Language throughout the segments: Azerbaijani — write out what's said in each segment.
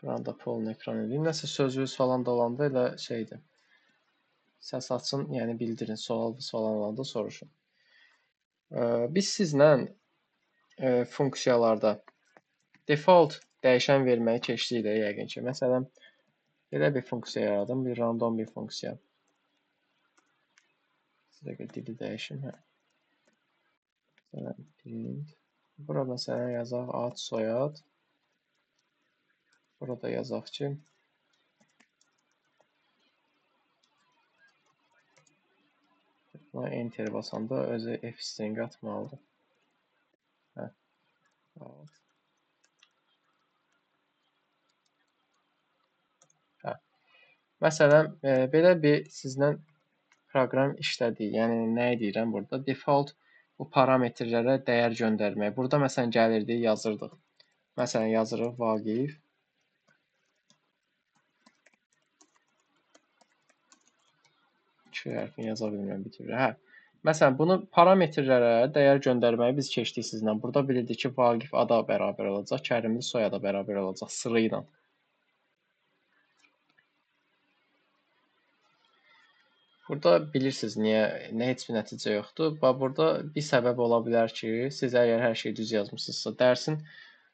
Randa polun ekran edeyim. Nəsə sözünüz falan da olanda elə şeydir. Səs açın, yəni bildirin. Sual falan olanda soruşun. Biz sizlə funksiyalarda default dəyişən verməyi keçdik də yəqin ki. Məsələn, belə bir funksiya yaradım. Bir random bir funksiya. Sizə dili dəyişim. Məsələn, print. Bura məsələn yazaq ad, soyad. Burada yazaq ki, enter basanda özü f-string atmalıdır. Məsələn, belə bir sizlə proqram işlədik. Yəni, nə edirəm burada? Default bu parametrlərə dəyər göndərmək. Burada məsələn gəlirdik, yazırdıq. Məsələn, yazırıq Vaqif. İki hərfini yaza bilmirəm, bitirir. Məsələn, bunu parametrlərə dəyər göndərməyi biz keçdik sizlə. Burada bilirdik ki, Vaqif ada bərabər olacaq, Kərimli soyada bərabər olacaq, sıra ilə. Burada bilirsiniz niyə, heç bir nəticə yoxdur. Burada bir səbəb ola bilər ki, siz əgər hər şeyi düz yazmışsınızsa, dərsin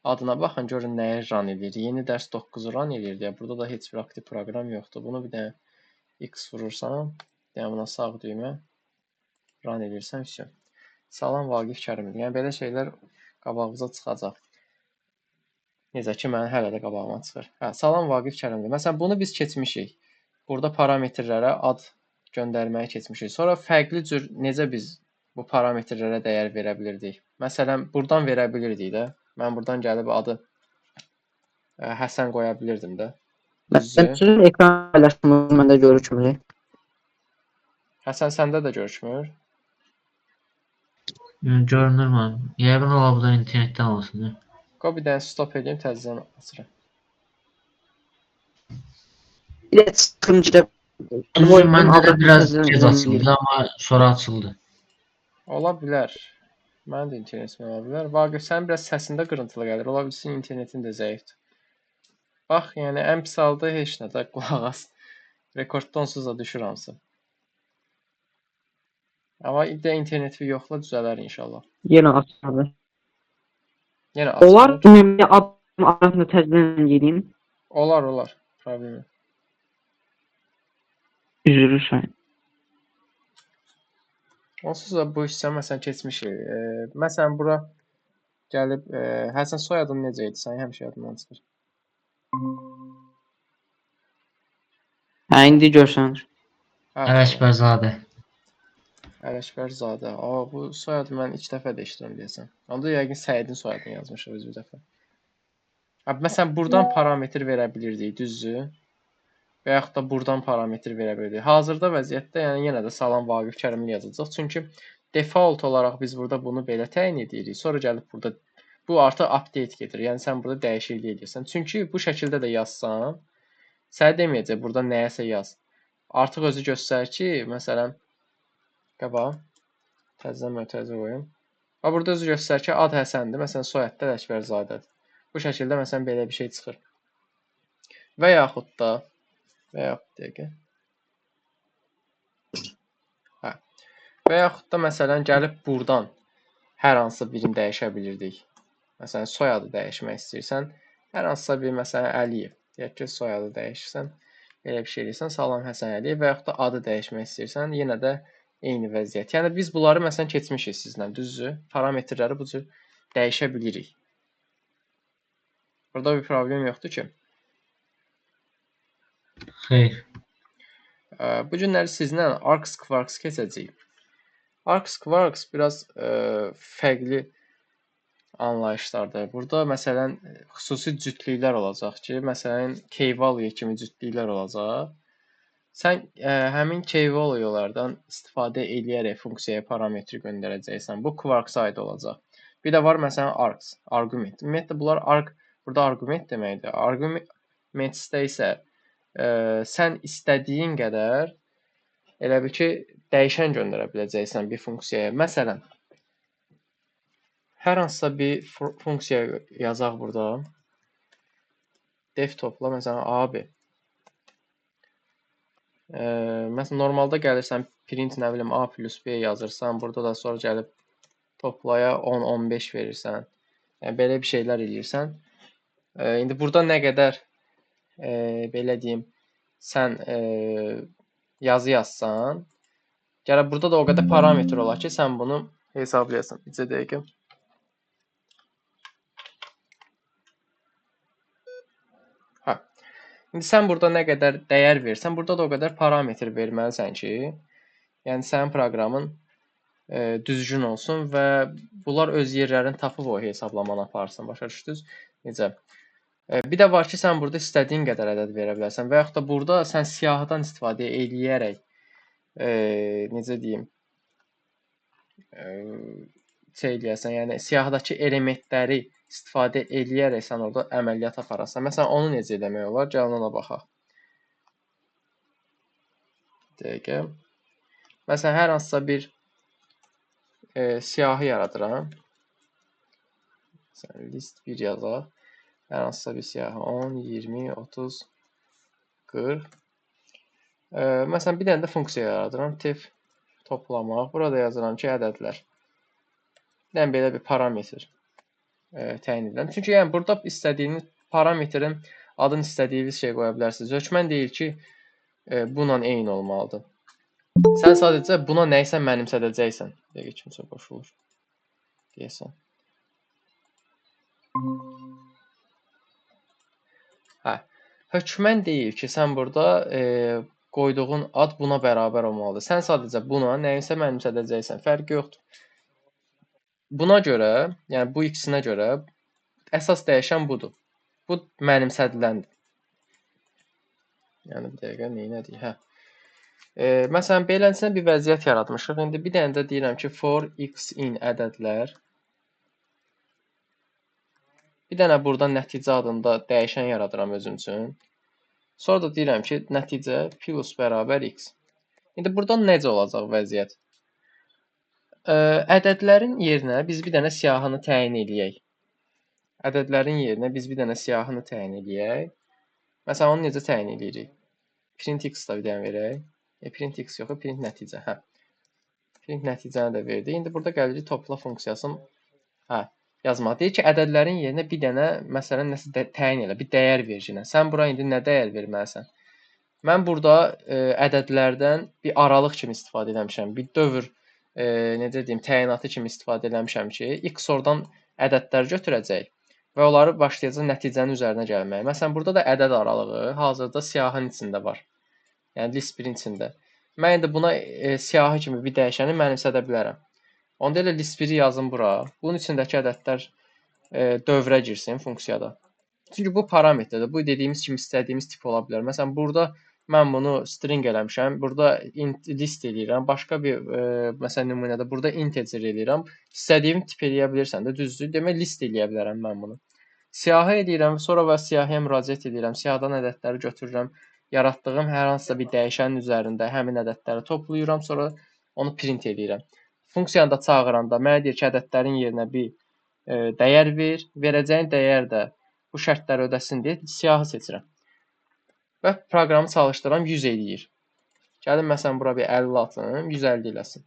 adına baxın, görün nəyi run edir. Yeni dərs 9-u run edir deyə, burada da heç bir aktiv proqram yoxdur. Bunu bir dənə X vurursam, yəni buna sağ düymə run edirsən, все. Salam Vaqif Kərimli. Yəni belə şeylər qabağımıza çıxacaq. Necə ki, mənim hələ də qabağıma çıxır. Salam Vaqif Kərimli. Məsələn, bunu biz keçmişik. Burada parametrlərə ad göndərməyə keçmişik. Sonra fərqli cür necə biz bu parametrlərə dəyər verə bilirdik? Məsələn, buradan verə bilirdik də. Mən buradan gəlib adı Həsən qoya bilirdim də. Məsələn, sizin ekran paylaşımınız məndə görükmür. Həsən, səndə də görükmür? Görünür mən. Yəqin ola bu da internetdən olsun. Qoy bir dənə stop edeyim, təzədən açıram. Bir də çıxınca Məndə də biraz gec açıldı, amma sonra açıldı. Ola bilər. Mənim də internetim ola bilər. Vaqif, sənin biraz səsində qırıntılı gəlir. Ola bilsin internetin də zəifdir. Bax, yəni ən pis halda heç nə də qulaq as. Rekordda onsuz da düşür hamısı. Amma də interneti yoxla, düzələr inşallah. Yenə açmadı. Yenə açılır. Olar, ümumi adım arasında təzədən gedeyim. Olar. Problem yox. Üzülürsən. Onsuz da bu hissə məsələn keçmişik. Məsələn bura gəlib Həsən soyadın necə idi? Sən həmişə yadından çıxır. İndi görsənir. Ələkbərzadə. Ələkbərzadə. Bu soyadı mən ilk dəfə də eşidirəm deyəsən. Onda yəqin Səidin soyadını yazmışıq özü bir dəfə. Məsələn buradan parametr verə bilirdik, düzdür? Və yaxud da buradan parametr verə bilirdik. Hazırda vəziyyətdə yəni yenə də salam Vaqif Kərimli yazacaq. Çünki default olaraq biz burada bunu belə təyin edirik. Sonra gəlib burada bu artıq update gedir. Yəni sən burada dəyişiklik edirsən. Çünki bu şəkildə də yazsan, sənə deməyəcək burada nəyəsə yaz. Artıq özü göstərir ki, məsələn qabağa təzədən mötərizə qoyum. Burada özü göstərir ki, ad Həsəndir. Məsələn soyadda Ələkbərzadədir. Bu şəkildə məsələn belə bir şey çıxır. Və yaxud da məsələn gəlib buradan hər hansı birini dəyişə bilirdik. Məsələn soyadı dəyişmək istəyirsən, hər hansısa bir məsələn Əliyev. Deyək ki, soyadı dəyişirsən, belə bir şey edirsən, salam Həsən Əliyev və yaxud da adı dəyişmək istəyirsən, yenə də eyni vəziyyət. Yəni biz bunları məsələn keçmişik sizlə, düzdür? Parametrləri bu cür dəyişə bilirik. Burada bir problem yoxdur ki. Xeyr. Bu günləri sizlə Arcs Quarks keçəcəyik. Arcs Quarks biraz fərqli anlayışlardır. Burada məsələn xüsusi cütlüklər olacaq ki, məsələn key-value kimi cütlüklər olacaq. Sən həmin key-value'lardan istifadə edərək funksiyaya parametri göndərəcəksən. Bu Quarks-a aid olacaq. Bir də var məsələn args, arqument. Ümumiyyətlə bunlar burada arqument deməkdir. Argumentdə isə sən istədiyin qədər elə bil ki, dəyişən göndərə biləcəksən bir funksiyaya. Məsələn, hər hansısa bir funksiya yazaq burada. def topla məsələn abi. Məsələn normalda gəlirsən print nə bilim A plus B yazırsan, burada da sonra gəlib toplaya 10 15 verirsən. Yəni belə bir şeylər eləyirsən. İndi burada nə qədər belə deyim sən yazı yazsan, gərək burada da o qədər parametr olar ki, sən bunu hesablayasan. Bir dəqiqə. Hə. İndi sən burada nə qədər dəyər versən, burada da o qədər parametr verməlisən ki, yəni sənin proqramın düzgün olsun və bunlar öz yerlərini tapıb o hesablamanı aparsın. Başa düşdünüz? Necə? Bir də var ki, sən burada istədiyin qədər ədəd verə bilərsən və yaxud da burada sən siyahıdan istifadə eləyərək necə deyim, şey eləyərsən, yəni siyahıdakı elementləri istifadə eləyərək sən orada əməliyyat aparasan. Məsələn, onu necə eləmək olar? Gəlin ona baxaq. Dəqiqə. Məsələn, hər hansısa bir siyahı yaradıram. Məsələn, list 1 yazaq. Hər hansısa bir siyahı 10, 20, 30, 40. Məsələn, bir dənə də funksiya yaradıram. Tip toplamaq. Burada yazıram ki, ədədlər. Bir dənə belə bir parametr təyin edirəm. Çünki yəni burada istədiyiniz parametrin adını istədiyiniz şey qoya bilərsiniz. Hökmən deyir ki, bununla eyni olmalıdır. Sən sadəcə buna nəyisə mənimsədəcəksən. Dəqiqə kimsə qoşulur. Deyəsən. Hə. Hökmən deyir ki, sən burada qoyduğun ad buna bərabər olmalıdır. Sən sadəcə buna nəyisə mənimsədəcəksən. Fərqi yoxdur. Buna görə, yəni bu ikisinə görə əsas dəyişən budur. Bu mənimsədiləndir. Yəni bir dəqiqə neynədik? Hə. Məsələn, beləsinə bir vəziyyət yaratmışıq. İndi bir dənə də deyirəm ki, for x in ədədlər. Bir dənə burada nəticə adında dəyişən yaradıram özüm üçün. Sonra da deyirəm ki, nəticə plus bərabər x. İndi burada necə olacaq vəziyyət? Ədədlərin yerinə biz bir dənə siyahını təyin eləyək. Ədədlərin yerinə biz bir dənə siyahını təyin eləyək. Məsələn, onu necə təyin eləyirik? Print x da bir dənə verək. Print x yox, print nəticə. Hə. Print nəticəni də verdi. İndi burada gəlirik topla funksiyasını yazmaq. Deyir ki, ədədlərin yerinə bir dənə məsələn nəsə təyin elə, bir dəyər verginə. Sən bura indi nə dəyər verməlisən? Mən burada ədədlərdən bir aralıq kimi istifadə etmişəm. Bir dövr necə deyim, təyinatı kimi istifadə etmişəm ki, x oradan ədədlər götürəcək və onları başlayacaq nəticənin üzərinə gəlməyə. Məsələn, burada da ədəd aralığı hazırda siyahının içində var. Yəni list 1-in içində. Mən indi buna siyahı kimi bir dəyişəni mənimsədə bilərəm. Onda elə list 1-i yazım bura. Bunun içindəki ədədlər dövrə girsin funksiyada. Çünki bu parametrdir. Bu dediyimiz kimi istədiyimiz tip ola bilər. Məsələn, burada mən bunu string eləmişəm. Burada list eləyirəm. Başqa bir məsələn nümunədə burada integer eləyirəm. İstədiyim tip eləyə bilirsən də, düzdür? Demək list eləyə bilərəm mən bunu. Siyahı eləyirəm, sonra və siyahıya müraciət edirəm. Siyahıdan ədədləri götürürəm. Yaratdığım hər hansısa bir dəyişənin üzərində həmin ədədləri toplayıram, sonra onu print eləyirəm. Funksiyanı da çağıranda mənə deyir ki, ədədlərin yerinə bir dəyər ver. Verəcəyin dəyər də bu şərtləri ödəsin deyə siyahı seçirəm. Və proqramı çalışdıram 100 eləyir. Gəlin məsələn bura bir 50 atım, 150 eləsin.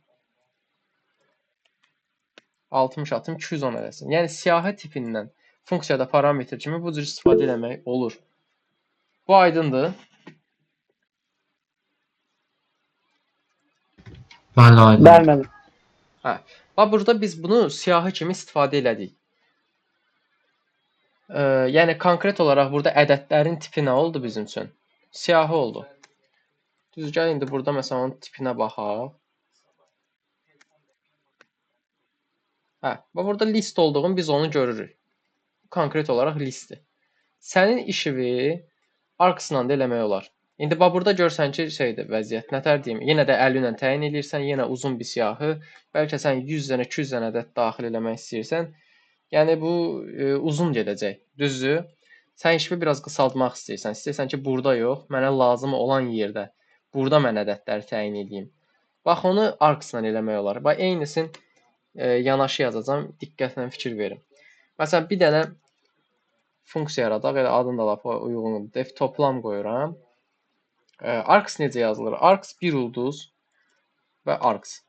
60 atım, 210 eləsin. Yəni siyahı tipindən funksiyada parametr kimi bu cür istifadə etmək olur. Bu aydındır. Bəli, aydın. Bəli. Hə. Bax burada biz bunu siyahı kimi istifadə elədik. Yəni konkret olaraq burada ədədlərin tipi nə oldu bizim üçün? Siyahı oldu. Düzgün, indi burada məsələn onun tipinə baxaq. Hə, bax burada list olduğunu biz onu görürük. Konkret olaraq listdir. Sənin işini arcsla da eləmək olar. İndi bax burada görsən ki, şeydir vəziyyət. Nətər deyim? Yenə də əli ilə təyin edirsən, yenə uzun bir siyahı. Bəlkə sən 100 dənə, 200 dənə ədəd daxil eləmək istəyirsən. Yəni bu uzun gedəcək. Düzdür? Sən işini biraz qısaldmaq istəyirsən. İstəyirsən ki, burada yox, mənə lazım olan yerdə. Burada mən ədədləri təyin edeyim. Bax onu arcsla eləmək olar. Bax eynisini yanaşı yazacağam. Diqqətlə fikir verin. Məsələn, bir dənə funksiya yaradaq. Elə adını da lap uyğundur. Def toplam qoyuram. Args necə yazılır? Args bir ulduz və args.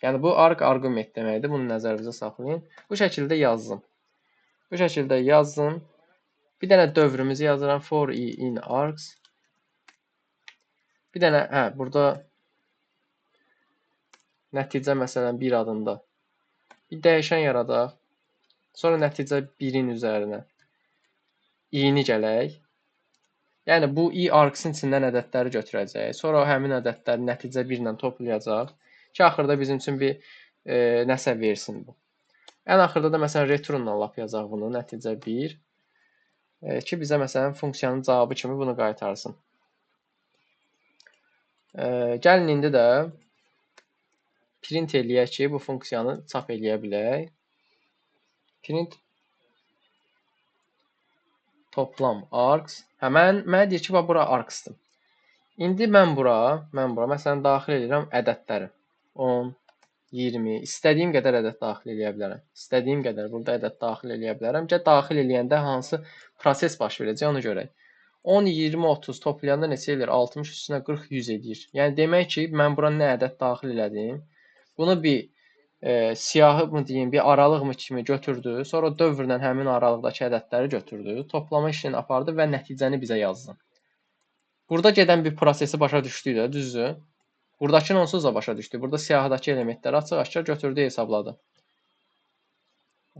Yəni bu arq arqument deməkdir. Bunu nəzərinizə saxlayın. Bu şəkildə yazdım. Bu şəkildə yazdım. Bir dənə dövrümüzü yazıram. For i in args. Bir dənə burada nəticə məsələn 1 adında bir dəyişən yaradaq. Sonra nəticə 1-in üzərinə i-ni gələk. Yəni bu i argsin içindən ədədləri götürəcək. Sonra həmin ədədləri nəticə 1 ilə toplayacaq. Ki axırda bizim üçün bir nəsə versin bu. Ən axırda da məsələn returnla lap yazaq bunu, nəticə 1. Ki bizə məsələn funksiyanın cavabı kimi bunu qaytarsın. Gəlin indi də print eləyək ki, bu funksiyanı çap eləyə bilək. Print toplam args. Mənə deyir ki, bura argsdır. İndi mən bura məsələn daxil edirəm ədədləri. 10, 20, istədiyim qədər ədəd daxil eləyə bilərəm. İstədiyim qədər burada ədəd daxil eləyə bilərəm. Daxil eləyəndə hansı proses baş verəcək onu görək. 10, 20, 30 toplayanda neçə edir? 60 üstünə 40, 100 edir. Yəni demək ki, mən bura nə ədəd daxil elədim? Bunu bir siyahı mı deyim, bir aralıq mı kimi götürdü. Sonra dövrlə həmin aralıqdakı ədədləri götürdü. Toplama işini apardı və nəticəni bizə yazdı. Burada gedən bir prosesi başa düşdük də, düzdür? Buradakını onsuz da başa düşdük. Burada siyahıdakı elementləri açıq-aşkar götürdü, hesabladı.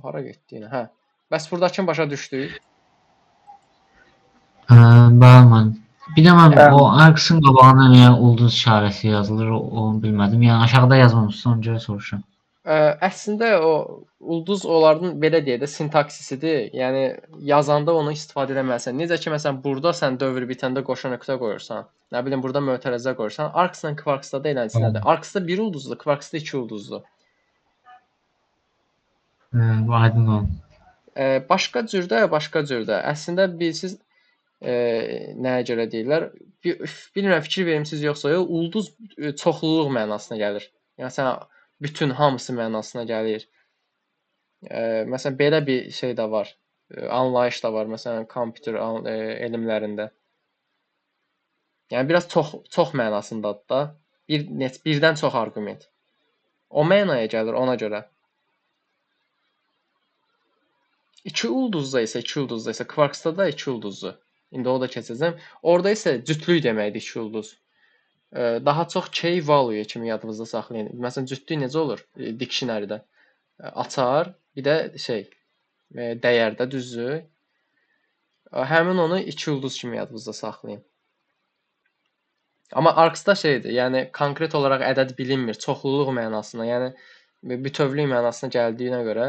Hara getdi yenə? Hə. Bəs buradakını başa düşdük. Bəli. Bir də mən o arqsın qabağına niyə ulduz işarəsi yazılır, onu bilmədim. Yəni aşağıda yazmamışsınız, ona görə soruşuram. Əslində o ulduz onların belə deyək də sintaksisidir. Yəni yazanda onu istifadə etməlisən. Necə ki məsələn burada sən dövr bitəndə qoşa nöqtə qoyursan. Nə bilim burada mötərizə qoyursan. Arksla Quarksda da eləncə nədir? Arksda 1 ulduzdur, Quarksda 2 ulduzdur. Bu aydın oldu. Başqa cürdə. Əslində bilirsiz nəyə görə deyirlər? Bilmirəm fikir vermisiniz yoxsa yox. Ulduz çoxluluq mənasına gəlir. Yəni sən bütün hamısı mənasına gəlir. Məsələn belə bir şey də var. Anlayış da var məsələn kompüter elmlərində. Yəni biraz çox mənasındadır da. Birdən çox arqument. O mənaya gəlir ona görə. 2 ulduzda isə Quarksda da 2 ulduzdur. İndi o da keçəcəm. Orada isə cütlük deməkdir 2 ulduz. Daha çox key value kimi yadınızda saxlayın. Məsələn cütlük necə olur? Dictionary-də açar, bir də dəyərdə düzdür. Həmin onu 2 ulduz kimi yadınızda saxlayın. Amma argsda yəni konkret olaraq ədəd bilinmir, çoxluluq mənasına, yəni bütövlük mənasına gəldiyinə görə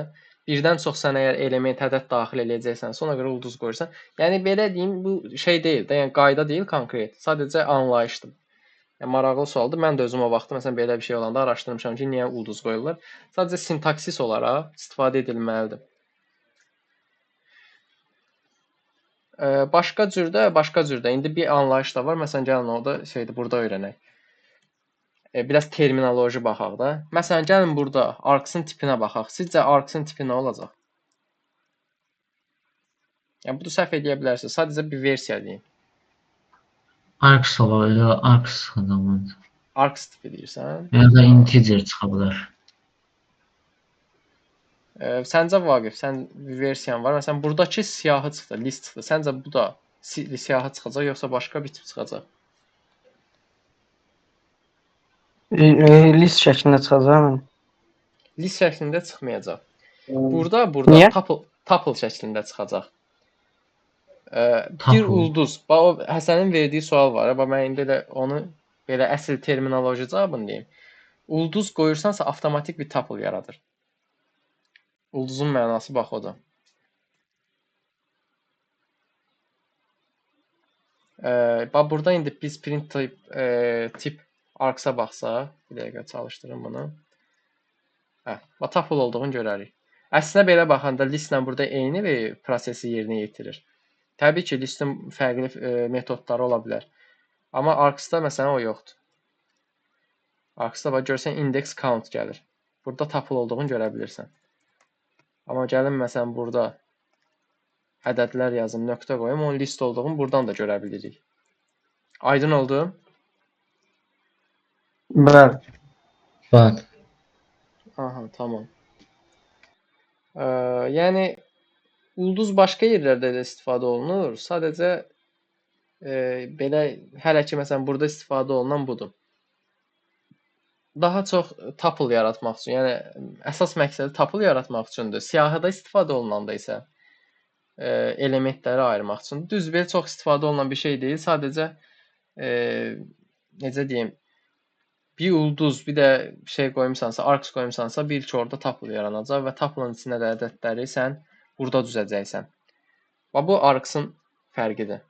birdən çox sən əgər element ədəd daxil eləyəcəksən, ona görə ulduz qoyursan. Yəni belə deyim, bu deyil də, yəni qayda deyil konkret, sadəcə anlayışdır. Yəni maraqlı sualdır. Mən də özüm o vaxtda məsələn belə bir şey olanda araşdırmışam ki, niyə ulduz qoyurlar? Sadəcə sintaksis olaraq istifadə edilməlidir. Başqa cürdə. İndi bir anlayış da var. Məsələn, gəlin o da burada öyrənək. Biraz terminoloji baxaq da. Məsələn, gəlin burada arksın tipinə baxaq. Sizcə arksın tipi nə olacaq? Yəni bunu səhv edə bilərsiniz. Sadəcə bir versiya deyin. Arks olar, elə arks çıxacaq. Arks tipi deyirsən? Ya da integer çıxa bilər. Səncə Vaqif, sən bir versiyan var. Məsələn, buradakı siyahı çıxdı, list çıxdı. Səncə bu da siyahı çıxacaq, yoxsa başqa bir tip çıxacaq? List şəklində çıxacaq. List şəklində çıxmayacaq. Burada tuple şəklində çıxacaq. Bir ulduz. Bax o Həsənin verdiyi sual var. Bax mən indi elə onu belə əsl terminoloji cavabını deyim. Ulduz qoyursansa avtomatik bir tuple yaradır. Ulduzun mənası bax odur. Bax burada indi biz print tip argsa baxsaq, bir dəqiqə çalışdırım bunu. Bax tuple olduğunu görərik. Əslində belə baxanda listlə burada eyni bir prosesi yerinə yetirir. Təbii ki, listin fərqli metodları ola bilər. Amma argsda məsələn o yoxdur. Argsda bax görsən index count gəlir. Burada tuple olduğunu görə bilirsən. Amma gəlin məsələn burada ədədlər yazım, nöqtə qoyum, onun list olduğunu buradan da görə bilirik. Aydın oldu? Bəli. Bəli. Aha, tamam. Yəni ulduz başqa yerlərdə də istifadə olunur. Sadəcə belə hələ ki məsələn burada istifadə olunan budur. Daha çox tuple yaratmaq üçün, yəni əsas məqsədi tuple yaratmaq üçündür. Siyahıda istifadə olunanda isə elementləri ayırmaq üçün. Düz belə çox istifadə olunan bir şey deyil. Sadəcə necə deyim, bir ulduz, bir də şey qoymusansa, arks qoymusansa, bir ki orada tuple yaranacaq və tupleın içində də ədədləri sən burada düzəcəksən. Və bu arksın fərqidir.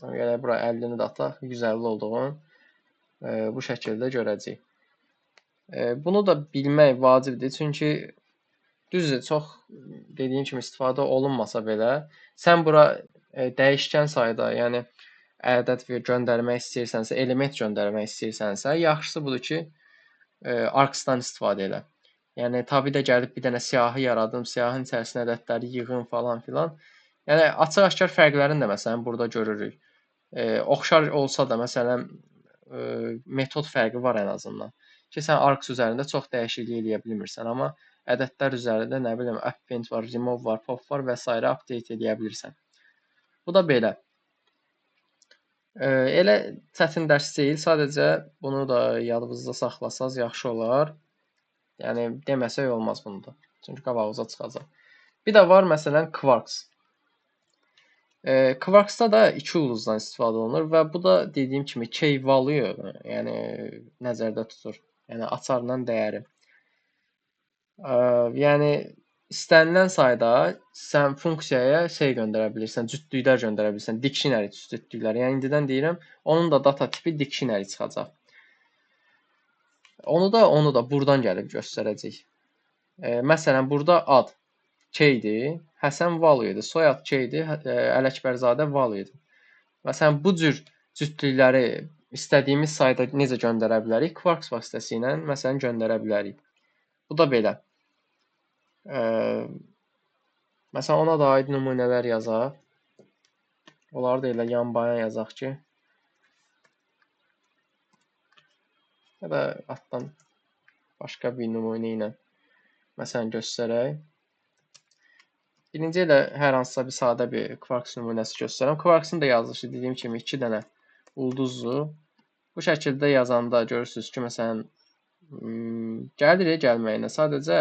Gələk bura 50-ni də ataq, 150 olduğunu bu şəkildə görəcəyik. Bunu da bilmək vacibdir, çünki düzdür, çox dediyim kimi istifadə olunmasa belə, sən bura dəyişkən sayda, yəni ədəd göndərmək istəyirsənsə, element göndərmək istəyirsənsə, yaxşısı budur ki, arksdan istifadə elə. Yəni tabi də gəlib bir dənə siyahı yaradım, siyahının içərisinə ədədləri yığın falan filan. Yəni açıq-aşkar fərqlərini də məsələn burada görürük. Oxşar olsa da məsələn metod fərqi var ən azından. Ki sən arks üzərində çox dəyişiklik eləyə bilmirsən, amma ədədlər üzərində nə bilim append var, remove var, pop var və s. update eləyə bilirsən. Bu da belə. Elə çətin dərs deyil, sadəcə bunu da yadınızda saxlasanız yaxşı olar. Yəni deməsək olmaz bunu da. Çünki qabağınıza çıxacaq. Bir də var məsələn Quarks. Quarksda da 2 ulduzdan istifadə olunur və bu da dediyim kimi key value, yəni nəzərdə tutur. Yəni açarla dəyəri. Yəni istənilən sayda sən funksiyaya şey göndərə bilirsən, cütlüklər göndərə bilirsən, dictionary cütlüklər. Yəni indidən deyirəm, onun da data tipi dictionary çıxacaq. Onu da buradan gəlib göstərəcək. Məsələn, burada ad keydir, Həsən value-dir, soyad keydir, Ələkbərzadə value-dir. Məsələn, bu cür cütlükləri istədiyimiz sayda necə göndərə bilərik? Quarks vasitəsilə məsələn göndərə bilərik. Bu da belə. Məsələn, ona da aid nümunələr yazaq. Onları da elə yan bayan yazaq ki, ya da altdan başqa bir nümunə ilə məsələn göstərək. Birinci elə hər hansısa bir sadə bir Quarks nümunəsi göstərəm. Quarksın da yazılışı dediyim kimi 2 dənə ulduzdur. Bu şəkildə yazanda görürsünüz ki, məsələn gəlir gəlməyinə. Sadəcə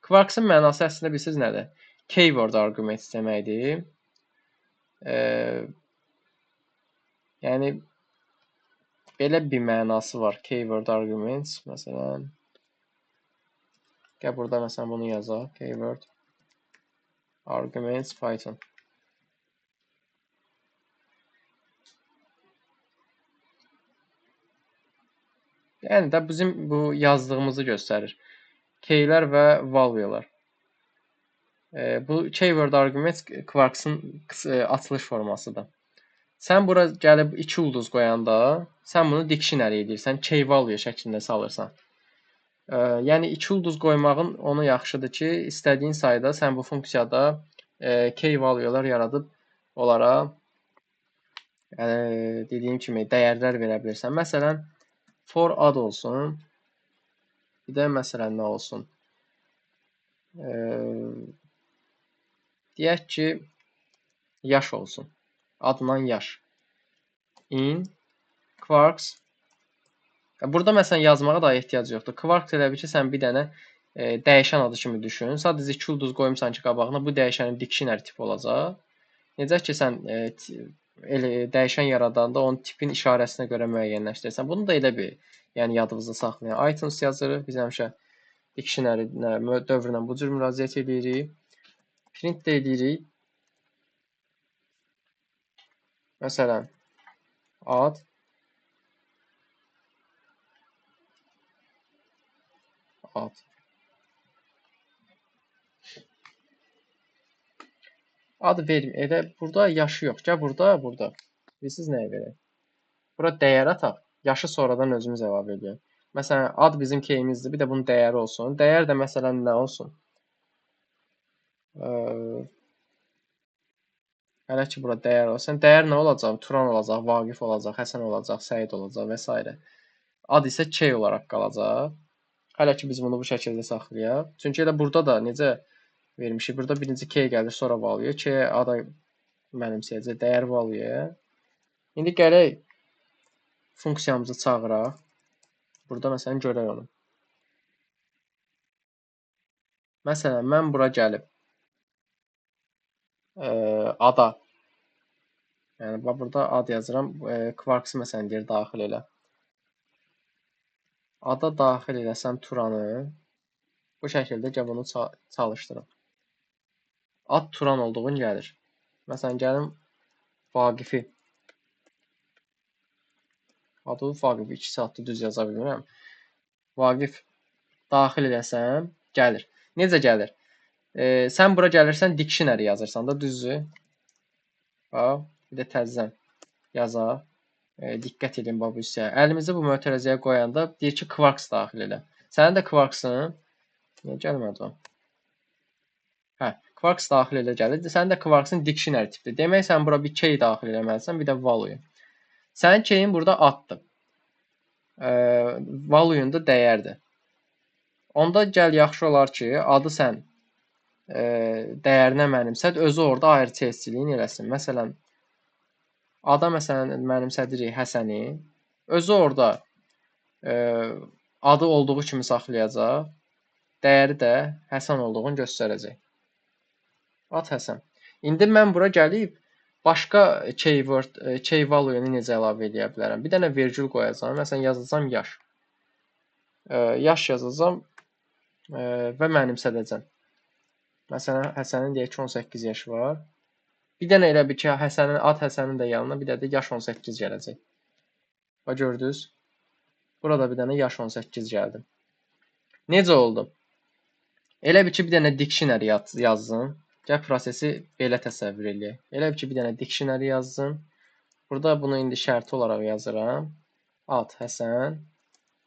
Quarksın mənası əslində bilirsiniz nədir? Keyword arqument deməkdir. Yəni belə bir mənası var. Keyword arguments məsələn. Gəl burada məsələn bunu yazaq. Keyword arguments Python. Yəni də bizim bu yazdığımızı göstərir. Keylər və value'lar. Bu keyword arguments Quarks'ın açılış formasıdır. Sən bura gəlib 2 ulduz qoyanda, sən bunu dictionary edirsən, key value şəklində salırsan. Yəni 2 ulduz qoymağın onu yaxşıdır ki, istədiyin sayda sən bu funksiyada key value'lar yaradıb onlara dediyim kimi dəyərlər verə bilirsən. Məsələn, for ad olsun. Bir də məsələn nə olsun? Deyək ki, yaş olsun. Adla yaş. In Quarks. Burada məsələn yazmağa da ehtiyac yoxdur. Quarks elə bil ki, sən bir dənə dəyişən adı kimi düşün. Sadəcə 2 ulduz qoymusan ki, qabağına bu dəyişənin dictionary tipi olacaq. Necə ki, sən dəyişən yaradanda onun tipin işarəsinə görə müəyyənləşdirirsən. Bunu da elə bir, yəni yadınızda saxlayın. Items yazırıq. Biz həmişə dictionary dövrünə bu cür müraciət edirik. Print də edirik. Məsələn, ad ad verim. Elə burada yaşı yox. Gəl burada. Bilirsiniz nəyə verək? Bura dəyər ataq. Yaşı sonradan özümüz əlavə edək. Məsələn, ad bizim keyimizdir. Bir də bunun dəyəri olsun. Dəyər də məsələn nə olsun? Hələ ki bura dəyər olsun. Dəyər nə olacaq? Turan olacaq, Vaqif olacaq, Həsən olacaq, Səid olacaq və s. Ad isə K olaraq qalacaq. Hələ ki biz bunu bu şəkildə saxlayaq. Çünki elə burada da necə vermişik? Burada birinci K gəlir, sonra value. K-yə ada mənimsəyəcək, dəyər value. İndi gələk funksiyamızı çağıraq. Burada məsələn görək onu. Məsələn, mən bura gəlib ada, yəni burada ad yazıram, Quarks-ı məsələn deyir daxil elə. Ada daxil eləsəm Turanı, bu şəkildə gəl bunu çalışdırım. Ad Turan olduğun gəlir. Məsələn, gəlim Vaqifi. Adı Vaqifi 2 saatda düz yaza bilmirəm. Vaqif daxil eləsəm, gəlir. Necə gəlir? Sən bura gəlirsən, dictionary yazırsan da, düzdür? Bax, bir də təzədən yazaq. Diqqət edin bu hissəyə. Əlimizi bu mötərizəyə qoyanda deyir ki, Quarks daxil elə. Sənin də Quarks-ın niyə gəlmədi o? Hə, Quarks daxil elə gəlir. Sənin də Quarks-ın dictionary tipli. Demək sən bura bir key daxil eləməlisən, bir də value. Sənin keyin burada addır. Value-un da dəyərdir. Onda gəl yaxşı olar ki, adı sən dəyərinə mənimsəd, özü orada ayrı seçiciliyin eləsin. Məsələn, ada məsələn mənimsədirik Həsəni, özü orada adı olduğu kimi saxlayacaq, dəyəri də Həsən olduğunu göstərəcək. Ad Həsən. İndi mən bura gəlib başqa keyword, key value-nu necə əlavə edə bilərəm? Bir dənə vergül qoyacağam. Məsələn, yazacağam yaş. Yaş yazacağam və mənimsədəcəm. Məsələn, Həsənin deyək ki, 18 yaşı var. Bir dənə elə bir ki, ad Həsənin də yanına bir də yaş 18 gələcək. Bax, gördünüz? Burada bir dənə yaş 18 gəldi. Necə oldu? Elə bir ki, bir dənə dictionary yazdım. Gəl prosesi belə təsəvvür eləyək. Elə bir ki, bir dənə dictionary yazdım. Burada bunu indi şərti olaraq yazıram. Ad Həsən.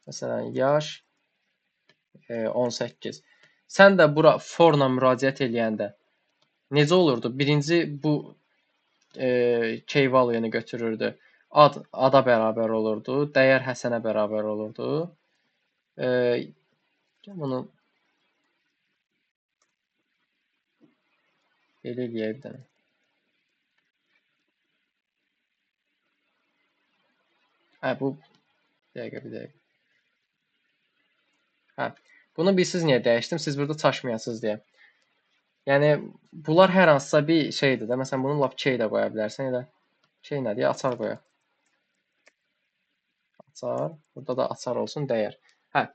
Məsələn, yaş 18. Sən də bura forla müraciət eləyəndə necə olurdu? Birinci bu key value-nu götürürdü. Ad ada bərabər olurdu. Dəyər Həsənə bərabər olurdu. Bunu belə eləyək bir dənə. Hə, bu bir dəqiqə. Hə, bunu bilsiz niyə dəyişdim? Siz burada çaşmayasınız deyə. Yəni bunlar hər hansısa bir şeydir də. Məsələn, bunu lap key də qoya bilərsən. Elə şey nədir? Açar qoyaq. Açar. Burada da açar olsun dəyər. Hə.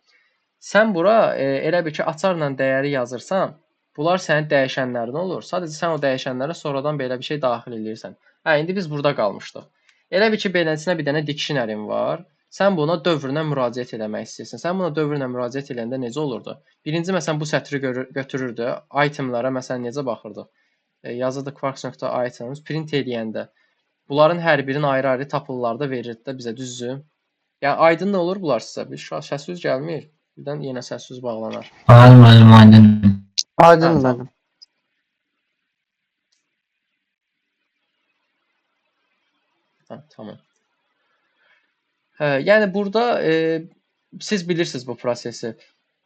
Sən bura elə bir ki, açarla dəyəri yazırsan, bunlar sənin dəyişənlərin olur. Sadəcə sən o dəyişənlərə sonradan belə bir şey daxil edirsən. Hə, indi biz burada qalmışdıq. Elə bir ki, beləsinə bir dənə dictionary-in var. Sən buna dövrünə müraciət eləmək istəyirsən. Sən buna dövrünə müraciət edəndə necə olurdu? Birinci məsələn bu sətri götürürdü. Itemlara məsələn necə baxırdıq? Yazırdı quarks.items print edəndə bunların hər birinin ayrı-ayrı tapıllarda verirdi də bizə, düzdür? Yəni aydın nə olur bunlar sizə? Bir səssiz gəlmir. Birdən yenə səssiz bağlanar. Aydın. Aydın mənim. Hə, tamam. Hə, yəni burada siz bilirsiniz bu prosesi.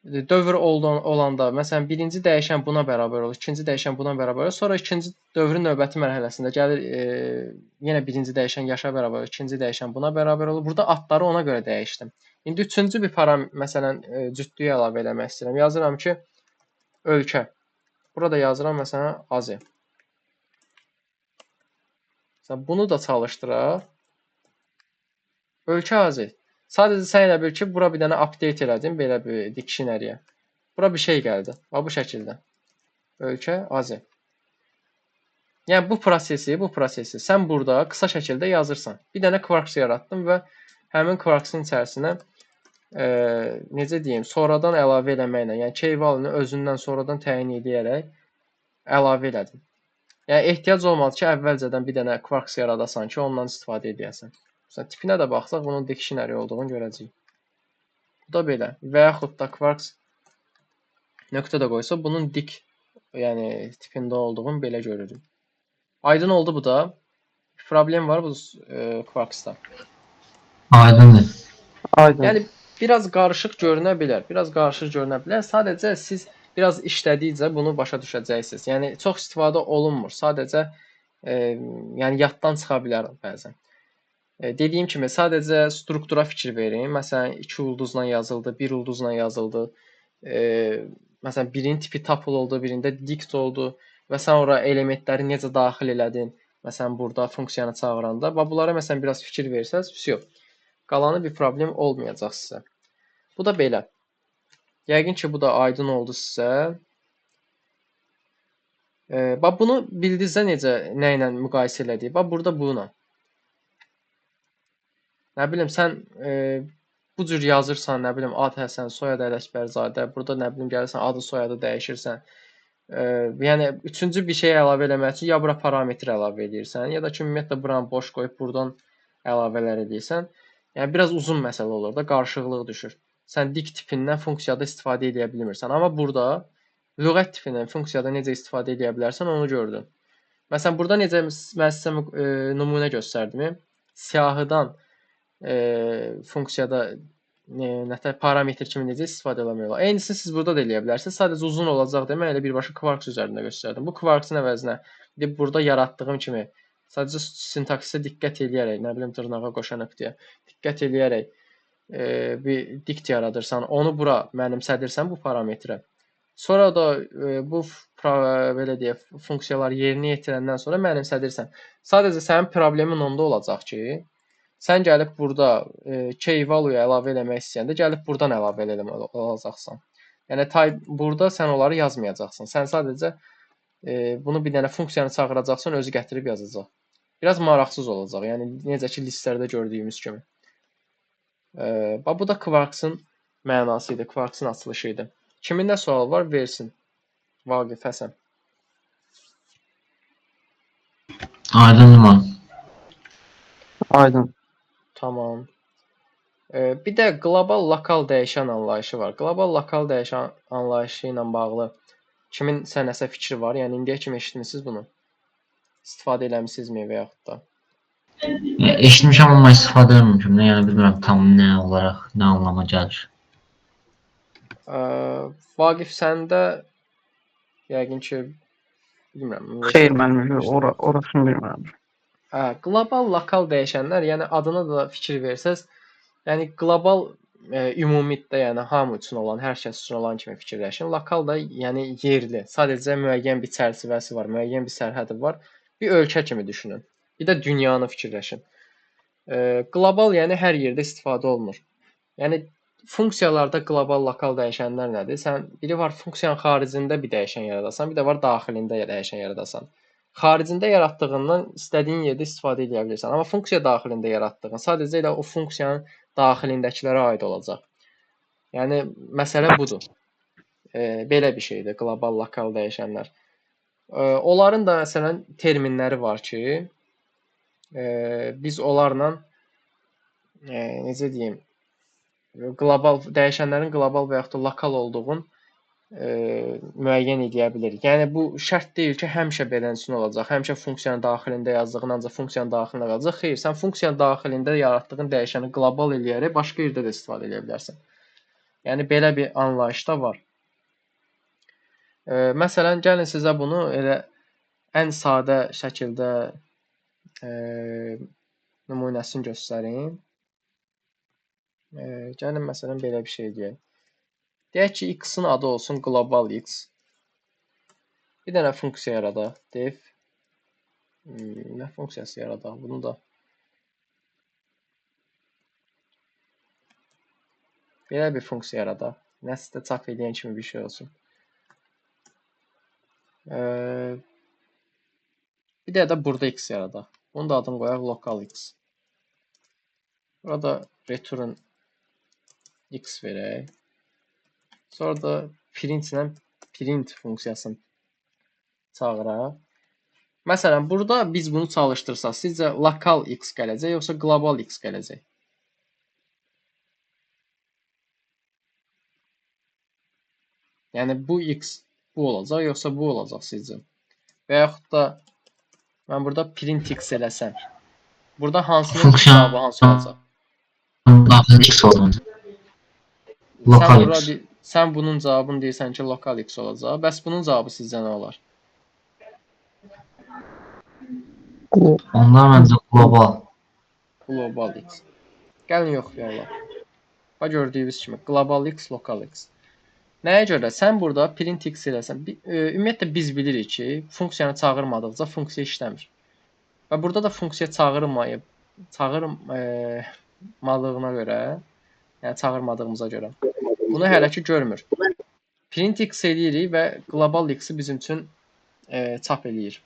Dövr olanda, məsələn, birinci dəyişən buna bərabər olur, ikinci dəyişən buna bərabər olur, sonra ikinci dövrün növbəti mərhələsində gəlir, yenə birinci dəyişən yaşa bərabər olur, ikinci dəyişən buna bərabər olur. Burada adları ona görə dəyişdim. İndi üçüncü bir məsələn, cütlüyü əlavə eləmək istəyirəm. Yazıram ki, ölkə. Burada yazıram, məsələn, Aziya. Məsələn, bunu da çalışdıraq. Ölkə Aziya. Sadəcə sən elə bil ki, bura bir dənə update elədim, belə bir dictionary-yə. Bura bir şey gəldi. Bax, bu şəkildə. Ölkə Aziya. Yəni, bu prosesi sən burada qısa şəkildə yazırsan. Bir dənə Quarks yaratdım və həmin Quarks-ın içərisinə necə deyim, sonradan əlavə eləməklə, yəni key value-nu özündən sonradan təyin edərək əlavə elədim. Yəni, ehtiyac olmadı ki, əvvəlcədən bir dənə Quarks yaradasan ki, ondan istifadə edəsən. Məsələn, tipinə də baxsaq, bunun dictionary olduğunu görəcəyik. Bu da belə. Və yaxud da Quarks nöqtə də qoysa, bunun dik, yəni tipində olduğunu belə görürük. Aydın oldu bu da. Problem var bu Quarks'ta. Aydındır. Aydın. Yəni biraz qarışıq görünə bilər. Biraz qarışıq görünə bilər. Sadəcə siz biraz işlədikcə bunu başa düşəcəksiniz. Yəni çox istifadə olunmur. Sadəcə yəni yaddan çıxa bilər bəzən. Dediyim kimi sadəcə struktura fikir verin. Məsələn 2 ulduzla yazıldı, 1 ulduzla yazıldı. Məsələn birinin tipi tuple oldu, birində dict oldu və sən ora elementləri necə daxil elədin? Məsələn burada funksiyanı çağıranda, bax bunlara məsələn biraz fikir versəz, vəsə qalanı bir problem olmayacaq sizə. Bu da belə. Yəqin ki, bu da aydın oldu sizə. Bax bunu bildinizsə necə, nə ilə müqayisə elədik? Bax burada bununla. Nə bilim sən bu cür yazırsan, nə bilim ad Həsən, soyad Ələkbərzadə, burada nə bilim gəlirsən adı soyadı dəyişirsən. Yəni üçüncü bir şey əlavə eləmək üçün ya bura parametr əlavə edirsən, ya da ki ümumiyyətlə buranı boş qoyub burdan əlavələr edirsən. Yəni biraz uzun məsələ olur da, qarışıqlıq düşür. Sən dik tipindən funksiyada istifadə edə bilmirsən. Amma burada lüğət tipindən funksiyada necə istifadə edə bilərsən onu gördün. Məsələn burada necə mən sizə nümunə göstərdim. Siyahıdan funksiyada nətər parametr kimi necə istifadə etmək olar. Eynisini siz burada da eləyə bilərsiniz. Sadəcə uzun olacaq deyə mən elə birbaşa Quarks üzərində göstərdim. Bu Quarks-ın əvəzinə burada yaratdığım kimi sadəcə sintaksə diqqət eləyərək, nə bilim dırnağa qoşan nöqtəyə diqqət eləyərək bir dikt yaradırsan, onu bura mənimsədirsən bu parametrə. Sonra da bu belə deyək, funksiyaları yerinə yetirəndən sonra mənimsədirsən. Sadəcə sənin problemin onda olacaq ki, sən gəlib burada key value əlavə eləmək istəyəndə gəlib burdan əlavə eləməli olacaqsan. Yəni burada sən onları yazmayacaqsan. Sən sadəcə bunu bir dənə funksiyanı çağıracaqsan, özü gətirib yazacaq. Biraz maraqsız olacaq. Yəni necə ki listlərdə gördüyümüz kimi. Bax bu da Quarks'ın mənası idi, Quarks'ın açılışı idi. Kimin nə sual var, versin. Vaqif Həsən. Aydındır. Aydın. Tamam. Bir də qlobal lokal dəyişən anlayışı var. Qlobal lokal dəyişən anlayışı ilə bağlı kimin nəsə fikri var? Yəni indiyə kimi eşitmisiniz bunu? İstifadə eləmisinizmi və yaxud da? Eşitmişəm amma istifadə etməmişəm. Yəni bilmirəm tam nə olaraq, nə anlama gəlir. Vaqif səndə yəqin ki bilmirəm. Xeyr, mənim orasını bilmirəm. Qlobal lokal dəyişənlər, yəni adına da fikir versəz, yəni qlobal ümumilikdə, yəni hamı üçün olan, hər kəs üçün olan kimi fikirləşin. Lokal da yəni yerli. Sadəcə müəyyən bir çərçivəsi var, müəyyən bir sərhədi var. Bir ölkə kimi düşünün. Bir də dünyanı fikirləşin. Qlobal yəni hər yerdə istifadə olunur. Yəni funksiyalarda qlobal lokal dəyişənlər nədir? Sən biri var funksiyanın xaricində bir dəyişən yaradasan, bir də var daxilində dəyişən yaradasan. Xaricində yaratdığından istədiyin yerdə istifadə edə bilirsən. Amma funksiya daxilində yaratdığın sadəcə elə o funksiyanın daxilindəkilərə aid olacaq. Yəni məsələ budur. Belə bir şeydir qlobal lokal dəyişənlər. Onların da məsələn terminləri var ki, biz onlarla necə deyim, qlobal dəyişənlərin qlobal və yaxud da lokal olduğunu müəyyən edə bilərik. Yəni bu şərt deyil ki, həmişə beləncə olacaq. Həmişə funksiyanın daxilində yazdığın ancaq funksiyanın daxilində qalacaq. Xeyr, sən funksiyanın daxilində yaratdığın dəyişəni qlobal eləyərək başqa yerdə də istifadə edə bilərsən. Yəni belə bir anlayış da var. Məsələn, gəlin sizə bunu elə ən sadə şəkildə nümunəsini göstərim. Gəlin məsələn belə bir şey deyək. Deyək ki, x-in adı olsun global x. Bir dənə funksiya yaradaq. Def nə funksiyası yaradaq? Bunu da belə bir funksiya yaradaq. Nəsrdə çap edən kimi bir şey olsun. Bir də burada x yaradaq. Bunun da adını qoyaq local x. Burada return x verək. Sonra da print funksiyasını çağıraq. Məsələn, burada biz bunu çalışdırsaq, sizcə lokal x gələcək, yoxsa global x gələcək? Yəni bu x bu olacaq, yoxsa bu olacaq sizcə? Və yaxud da Mən burada print x eləsəm. Burada hansının Funksiya cavabı hansı olacaq? daxilində x olmalı. Lokal x. Sən bunun cavabını deyirsən ki, lokal x olacaq. Bəs bunun cavabı sizcə nə olar? Onlar məncə qlobal. Global x. Gəlin yoxlayalım. Bax gördüyünüz kimi global x, lokal x. Nəyə görə? Sən burada print x eləsən. Ümumiyyətlə biz bilirik ki, funksiyanı çağırmadıqca funksiya işləmir. Və burada da funksiya çağırmadığına görə, yəni çağırmadığımıza görə bunu hələ ki görmür. Print x eləyirik və global x-i bizim üçün çap eləyir.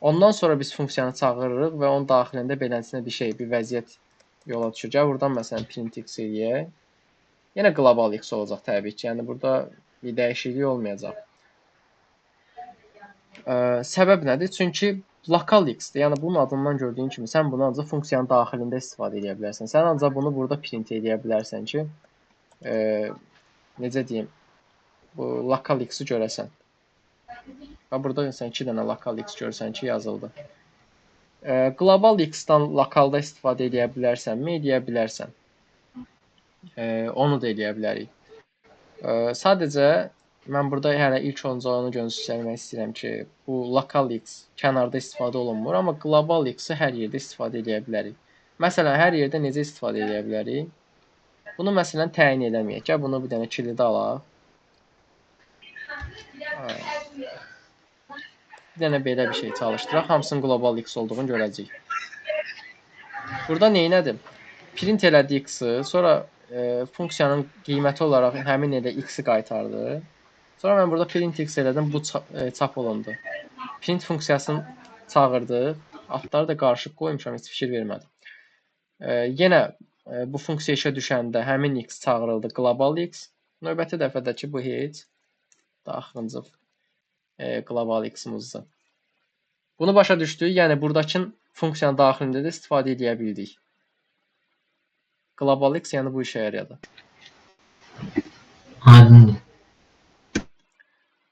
Ondan sonra biz funksiyanı çağırırıq və onun daxilində beləsinə bir şey, bir vəziyyət yola düşür. Gəl buradan məsələn print x eləyək. Yenə global x olacaq təbii ki. Yəni burada bir dəyişiklik olmayacaq. Səbəb nədir? Çünki lokal x-dir. Yəni bunun adından gördüyün kimi sən bunu ancaq funksiyanın daxilində istifadə edə bilərsən. Sən ancaq bunu burada print edə bilərsən ki, necə deyim, bu lokal x-i görəsən. Və burada sən 2 dənə lokal x görsən ki, yazıldı. Global x-dan lokalda istifadə edə bilərsənmi? Edə bilərsən. Onu da eləyə bilərik. Sadəcə mən burada hələ ilk öncə onu göstərmək istəyirəm ki, bu lokal x kənarda istifadə olunmur, amma global x-i hər yerdə istifadə edə bilərik. Məsələn, hər yerdə necə istifadə edə bilərik? Bunu məsələn təyin eləməyək. Gəl bunu bir dənə kilidi alaq. Bir dənə belə bir şey çalışdıraq. Hamısının global x olduğunu görəcəyik. Burada neynədir? Print elədi x-i, sonra funksiyanın qiyməti olaraq həmin elə x-i qaytardı. Sonra mən burada print x elədim, bu çap olundu. Print funksiyasını çağırdı. Adları da qarışıq qoymuşam, heç fikir vermədim. Yenə bu funksiya işə düşəndə həmin x çağırıldı, global x. Növbəti dəfədəki bu heç daxilində global x-imizdir. Bunu başa düşdük. Yəni buradakı funksiyanın daxilində də istifadə edə bildik. Global x yəni bu işə yaradı. Aydındır.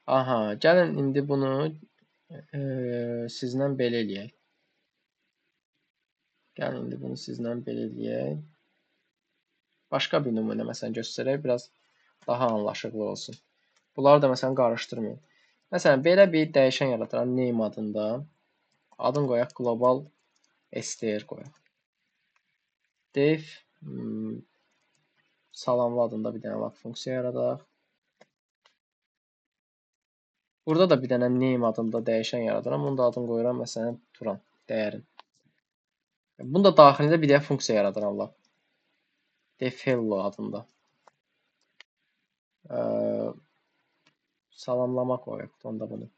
Aha, gəlin indi bunu sizlə belə eləyək. Gəlin indi bunu sizlə belə eləyək. Başqa bir nümunə məsələn göstərək, biraz daha anlaşıqlı olsun. Bunları da məsələn qarışdırmayın. Məsələn, belə bir dəyişən yaradıram name adında. Adını qoyaq global str qoyaq. Def salamlı adında bir dənə funksiya yaradaq. Burada da bir dənə name adında dəyişən yaradıram. Bunun da adını qoyuram məsələn Turan dəyərin. Bunun da daxilində bir dənə funksiya yaradıram. Def hello adında. Salamlama qoyaq onda bunu.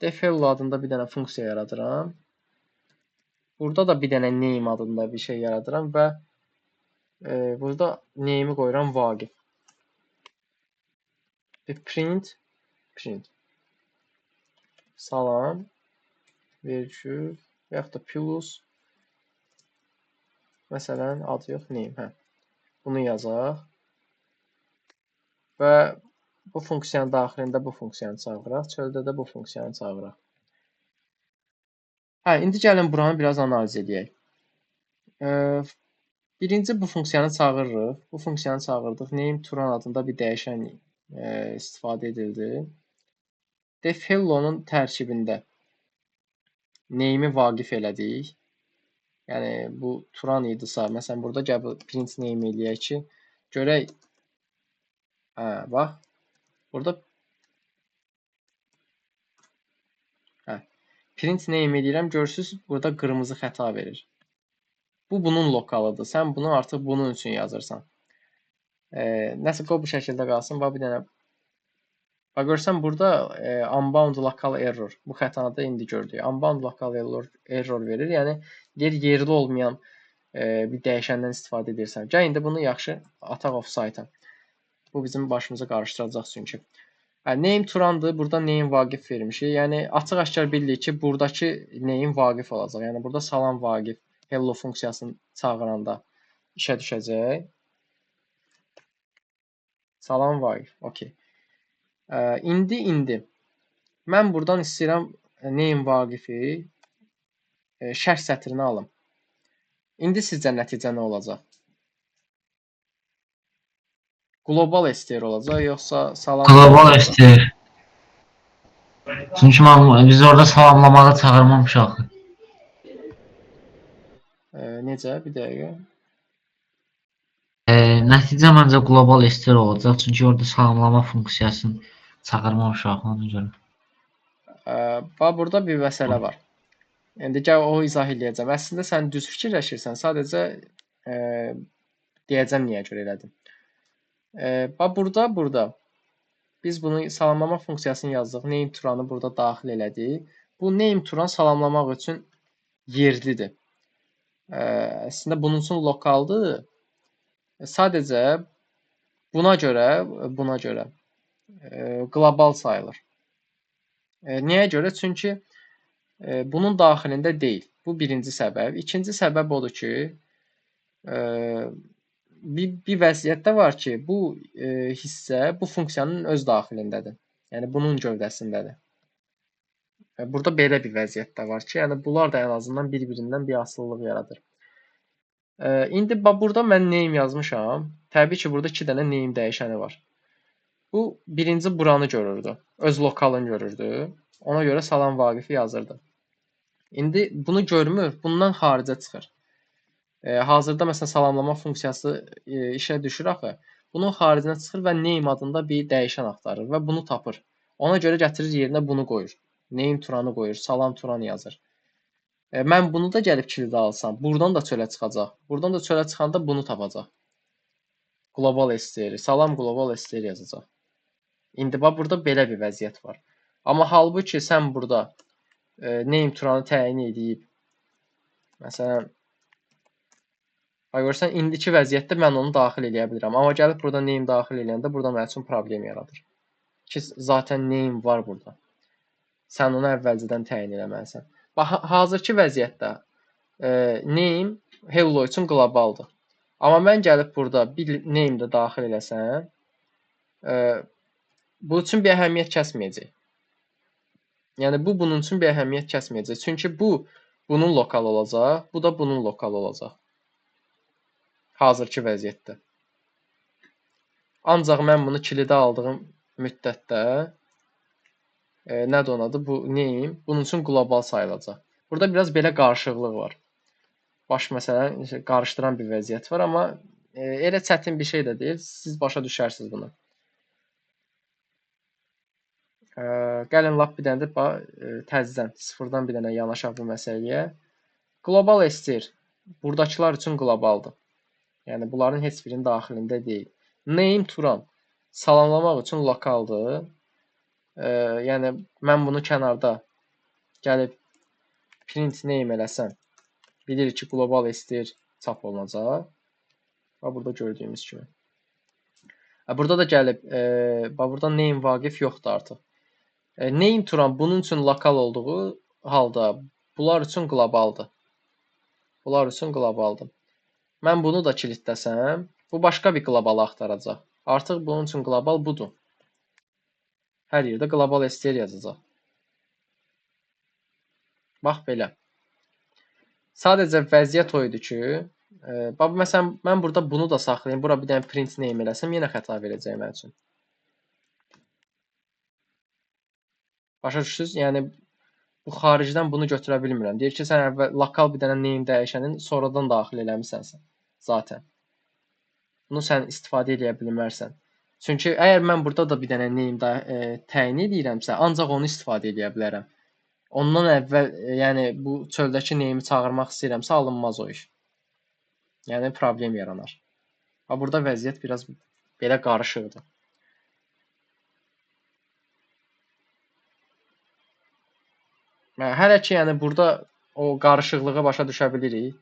Def hello adında bir dənə funksiya yaradıram. Burada da bir dənə name adında bir şey yaradıram və burada name'i qoyuram Vaqif. Print salam virgül və yaxud da plus məsələn adı yox name. Bunu yazaq və bu funksiyanın daxilində bu funksiyanı çağıraq, çöldə də bu funksiyanı çağıraq. İndi gəlin buranı biraz analiz edək. Birinci bu funksiyanı çağırırıq. Bu funksiyanı çağırdıq. Name Turan adında bir dəyişən istifadə edildi. Def hello'nun tərkibində name'i Vaqif elədik. Yəni bu Turan idisə, məsələn burada gəl bu print name eləyək ki, görək. Bax. Burada print name eləyirəm. Görürsüz, burada qırmızı xəta verir. Bu bunun lokalıdır. Sən bunu artıq bunun üçün yazırsan. Nəsə qoy bu şəkildə qalsın. Bax bir dənə. Bax görsən burada unbound local error. Bu xətanı da indi gördük. Unbound local error verir. Yəni yerli olmayan bir dəyişəndən istifadə edirsən. Gəl indi bunu yaxşı ataq offsite-a. Bu bizim başımızı qarışdıracaq çünki. Name Turandır. Burada name Vaqif vermişik. Yəni açıq-aşkar bilirik ki, buradakı name Vaqif olacaq. Yəni burada salam Vaqif hello funksiyasını çağıranda işə düşəcək. Salam Vaqif. Okay. İndi mən buradan istəyirəm name vaqifi şərh sətrini alım. İndi sizcə nəticə nə olacaq? Qlobal STR olacaq, yoxsa salam? Global STR. Çünki biz orada salamlamağı çağırmamışıq. Necə? Bir dəqiqə. Nəticə məncə global STR olacaq. Çünki orada salamlama funksiyasını çağırmamışıq ona görə. Burada bir məsələ var. İndi gəl o izah eləyəcəm. Əslində sən düz fikirləşirsən, sadəcə deyəcəm niyə görə elədim. Burada biz bunu salamlama funksiyasını yazdıq. Name turanı burada daxil elədik. Bu name turan salamlamaq üçün yerlidir. Əslində bunun üçün lokaldır. Sadəcə buna görə qlobal sayılır. Niyə görə? Çünki bunun daxilində deyil. Bu birinci səbəb. İkinci səbəb odur ki, bir vəziyyətdə var ki, bu hissə bu funksiyanın öz daxilindədir. Yəni bunun gövdəsindədir. Burada belə bir vəziyyət də var ki, yəni bunlar da ən azından bir-birindən bir asılılıq yaradır. İndi burada mən name yazmışam. Təbii ki, burada 2 dənə name dəyişəni var. Bu birinci buranı görürdü. Öz lokalını görürdü. Ona görə salam vaqifi yazırdı. İndi bunu görmür, bundan xaricə çıxır. Hazırda məsələn salamlama funksiyası işə düşür axı. Bunun xaricinə çıxır və name adında bir dəyişən axtarır və bunu tapır. Ona görə gətirir yerinə bunu qoyur. Name turanı qoyur, salam turan yazır. Mən bunu da gəlib kilidə alsam, buradan da çölə çıxacaq. Buradan da çölə çıxanda bunu tapacaq. Global STR, salam global STR yazacaq. İndi bax burada belə bir vəziyyət var. Amma halbuki sən burada name turanı təyin edib, məsələn, görürsən, indiki vəziyyətdə mən onu daxil edə bilirəm. Amma gəlib burada name daxil edəndə burada mənim üçün problem yaradır. Ki, zaten name var burada. Sən onu əvvəlcədən təyin eləməlisən. Bax, hazırki vəziyyətdə name hello üçün qlobaldır. Amma mən gəlib burada bir name də daxil eləsəm, bu üçün bir əhəmiyyət kəsməyəcək. Yəni, bu bunun üçün bir əhəmiyyət kəsməyəcək. Çünki bu, bunun lokal olacaq, bu da bunun lokal olacaq. Hazırki vəziyyətdə. Ancaq mən bunu kilidə aldığım müddətdə nədir onun adı? Bu name bunun üçün qlobal sayılacaq. Burada biraz belə qarışıqlıq var. Baş məsələn qarışdıran bir vəziyyət var, amma elə çətin bir şey də deyil. Siz başa düşərsiniz bunu. Gəlin lap bir dənə də təzədən sıfırdan bir dənə yanaşaq bu məsələyə. Global STR buradakılar üçün qlobaldır. Yəni bunların heç birinin daxilində deyil. Name turan salamlamaq üçün lokaldır. Yəni mən bunu kənarda gəlib print name eləsəm, bilir ki, global STR çap olunacaq. Bax burada gördüyümüz kimi. Burada da gəlib, burada name vaqif yoxdur artıq. Name turan bunun üçün lokal olduğu halda bunlar üçün qlobaldır. Bunlar üçün qlobaldır. Mən bunu da kilitləsəm, bu başqa bir qlobalı axtaracaq. Artıq bunun üçün qlobal budur. Hər yerdə global STR yazacaq. Bax belə. Sadəcə vəziyyət o idi ki, məsələn, mən burada bunu da saxlayayım, bura bir dənə print name eləsəm, yenə xəta verəcək mənim üçün. Başa düşürsünüz? Yəni, bu xaricdən bunu götürə bilmirəm. Deyir ki, sən əvvəl lokal bir dənə name dəyişənin sonradan daxil eləmisənsən zaten. Bunu sən istifadə edə bilmərsən. Çünki əgər mən burada da bir dənə name təyin edirəmsə, ancaq onu istifadə edə bilərəm. Ondan əvvəl, yəni bu çöldəki name-i çağırmaq istəyirəmsə, alınmaz o iş. Yəni problem yaranar. Burada vəziyyət biraz belə qarışıqdır. Hələ ki, yəni burada o qarışıqlığı başa düşə bilirik.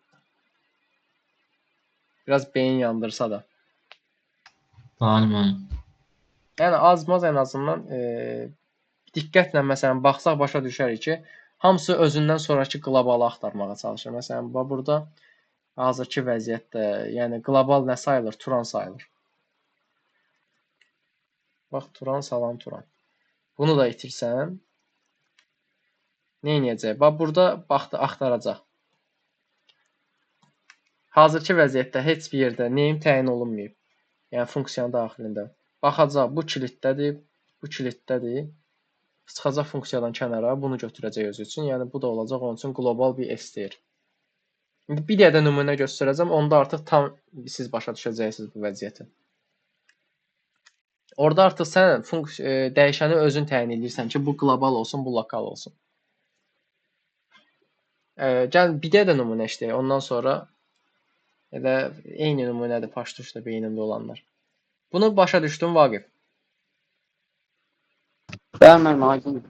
Biraz beyin yandırsa da. Bəli. Yəni az-maz ən azından diqqətlə məsələn baxsaq başa düşərik ki, hamısı özündən sonrakı qlobalı axtarmağa çalışır. Məsələn, burada hazırki vəziyyətdə, yəni qlobal nə sayılır? Turan sayılır. Bax, turan, salam, turan. Bunu da itirsəm, Nə edəcək? Bax burada baxdı axtaracaq. Hazırki vəziyyətdə heç bir yerdə name təyin olunmayıb. Yəni funksiyanın daxilində. Baxacaq, bu kilitdədir, bu kilitdədir. Çıxacaq funksiyadan kənara, bunu götürəcək özü üçün. Yəni bu da olacaq onun üçün qlobal bir STR. İndi bir dəfə nümunə göstərəcəm, onda artıq tam siz başa düşəcəksiniz bu vəziyyəti. Orada artıq sən dəyişəni özün təyin edirsən ki, bu qlobal olsun, bu lokal olsun. Gəl bir də nümunə işləyək. Ondan sonra elə eyni nümunədir paştuşda beynimdə olanlar. Bunu başa düşdün Vaqif? Bəli, aydın.